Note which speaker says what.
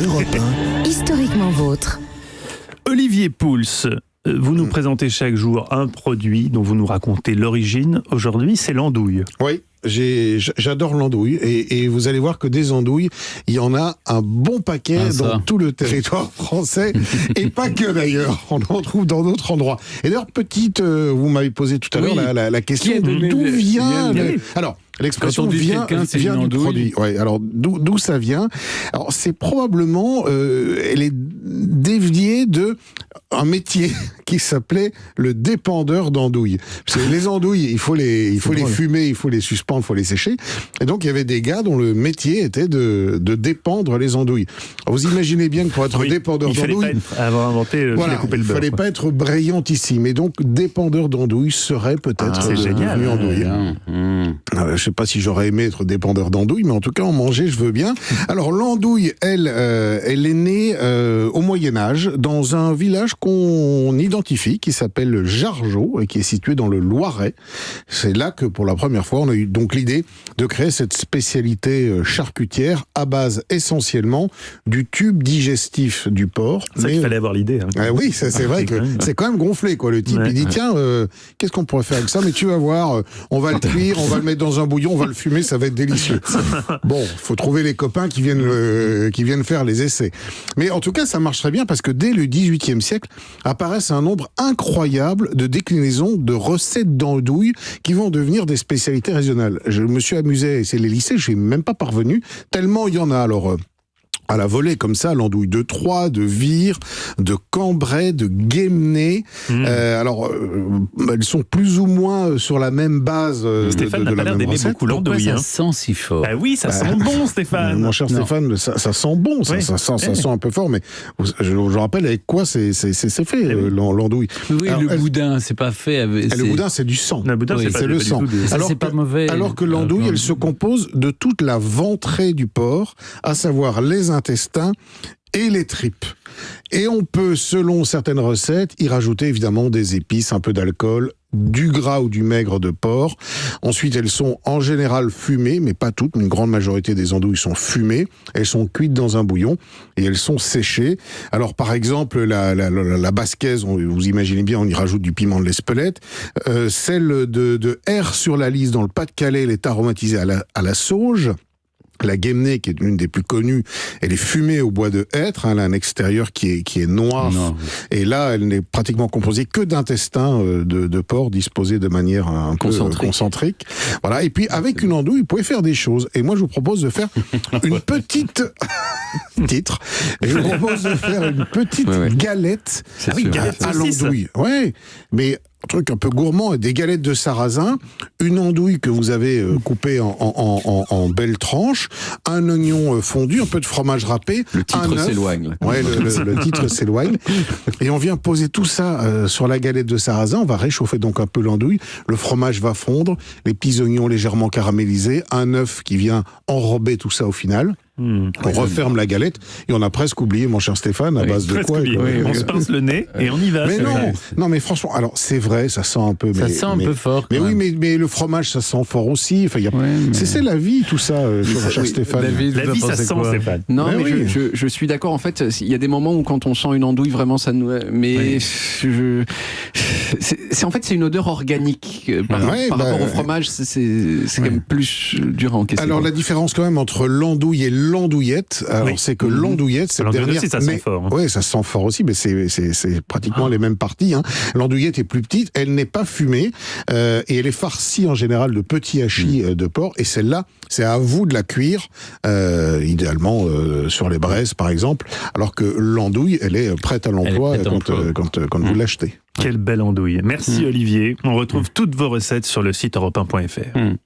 Speaker 1: Europe 1, historiquement vôtre.
Speaker 2: Olivier Pouls, vous nous présentez chaque jour un produit dont vous nous racontez l'origine. Aujourd'hui, c'est l'andouille.
Speaker 3: Oui. J'adore l'andouille et vous allez voir que des andouilles, il y en a un bon paquet dans tout le territoire français et pas que d'ailleurs, on en trouve dans d'autres endroits. Et d'ailleurs, vous m'avez posé tout à l'heure la question d'où vient Alors, l'expression vient du produit. Ouais, alors d'où ça vient? Alors c'est probablement elle est déviée de un métier qui s'appelait le dépendeur d'andouilles. Parce que les andouilles, il faut les fumer, il faut les suspendre, il faut les sécher. Et donc il y avait des gars dont le métier était de dépendre les andouilles. Alors, vous imaginez bien que pour être dépendeur d'andouilles,
Speaker 2: avoir inventé le couper le beurre.
Speaker 3: Il fallait pas être brillantissime. Et donc dépendeur d'andouilles serait peut-être devenu andouille. Je sais pas si j'aurais aimé être dépendeur d'andouille, mais en tout cas en manger je veux bien. Alors l'andouille, elle est née au Moyen-Âge dans un village qu'on identifie, qui s'appelle Jargeau et qui est situé dans le Loiret. C'est là que pour la première fois on a eu donc l'idée de créer cette spécialité charcutière à base essentiellement du tube digestif du porc.
Speaker 2: C'est ça qu'il fallait avoir l'idée.
Speaker 3: Oui, c'est vrai que c'est quand même gonflé quoi. Le type il dit tiens, qu'est-ce qu'on pourrait faire avec ça? Mais tu vas voir, on va le cuire, on va le mettre dans un bouillon, on va le fumer, ça va être délicieux. Bon, faut trouver les copains qui viennent faire les essais. Mais en tout cas, ça marche très bien parce que dès le XVIIIe siècle apparaissent un nombre incroyable de déclinaisons de recettes d'andouille qui vont devenir des spécialités régionales. Je me suis amusé à essayer les listes, je suis même pas parvenu tellement il y en a. Alors à la volée comme ça, l'andouille de Troyes, de Vire, de Cambrai, de Guémené. Alors, elles sont plus ou moins sur la même base
Speaker 2: Stéphane n'a pas l'air d'aimer beaucoup l'andouille.
Speaker 4: Ça sent si fort.
Speaker 2: Oui, ça sent bon, Stéphane.
Speaker 3: Mon cher Stéphane, ça sent bon, ça sent un peu fort, mais je rappelle avec quoi c'est fait, l'andouille.
Speaker 4: Oui, alors, le boudin, c'est pas fait avec...
Speaker 3: Le boudin, c'est du sang.
Speaker 2: Le boudin, c'est
Speaker 3: le sang.
Speaker 4: Alors c'est pas mauvais.
Speaker 3: Alors que l'andouille, elle se compose de toute la ventrée du porc, à savoir les intestins et les tripes. Et on peut, selon certaines recettes, y rajouter évidemment des épices, un peu d'alcool, du gras ou du maigre de porc. Ensuite, elles sont en général fumées, mais pas toutes. Une grande majorité des andouilles sont fumées. Elles sont cuites dans un bouillon et elles sont séchées. Alors, par exemple, la basquaise, vous imaginez bien, on y rajoute du piment de l'Espelette. Celle de R sur la Lys, dans le Pas-de-Calais, elle est aromatisée à la sauge. La Guémené, qui est l'une des plus connues, elle est fumée au bois de hêtre, elle a un extérieur qui est noir, et là, elle n'est pratiquement composée que d'intestins de porc disposés de manière un peu concentrique. Voilà. Et puis, avec une andouille, vous pouvez faire des choses. Et moi, je vous propose de faire une petite galette à l'andouille. Ouais. Mais un truc un peu gourmand, des galettes de sarrasin, une andouille que vous avez coupée en belles tranches, un oignon fondu, un peu de fromage râpé,
Speaker 4: le titre s'éloigne.
Speaker 3: Ouais, le titre s'éloigne. Et on vient poser tout ça sur la galette de sarrasin. On va réchauffer donc un peu l'andouille. Le fromage va fondre, les petits oignons légèrement caramélisés, un œuf qui vient enrober tout ça au final. On referme la galette et on a presque oublié, mon cher Stéphane, à base de quoi
Speaker 2: on se pince le nez et on y va.
Speaker 3: Mais non, mais franchement, alors c'est vrai, ça sent un peu.
Speaker 4: Ça sent un peu fort.
Speaker 3: Mais oui, mais le fromage, ça sent fort aussi. Enfin, c'est la vie, tout ça, mon cher Stéphane.
Speaker 2: La vie, ça sent, Stéphane.
Speaker 5: Non, mais je suis d'accord. En fait, il y a des moments où quand on sent une andouille, vraiment, ça nous. Mais c'est une odeur organique par rapport au fromage. C'est quand même plus dur à encaisser.
Speaker 3: Alors la différence quand même entre l'andouille et l'andouillette, c'est que l'andouillette, c'est dernière.
Speaker 2: Ça sent fort.
Speaker 3: Oui, ça sent fort aussi, mais c'est pratiquement les mêmes parties. L'andouillette est plus petite, elle n'est pas fumée et elle est farcie en général de petits hachis de porc. Et celle-là, c'est à vous de la cuire, idéalement sur les braises par exemple, alors que l'andouille, elle est prête à l'emploi quand vous l'achetez.
Speaker 2: Quelle belle andouille. Merci Olivier. On retrouve toutes vos recettes sur le site europe1.fr.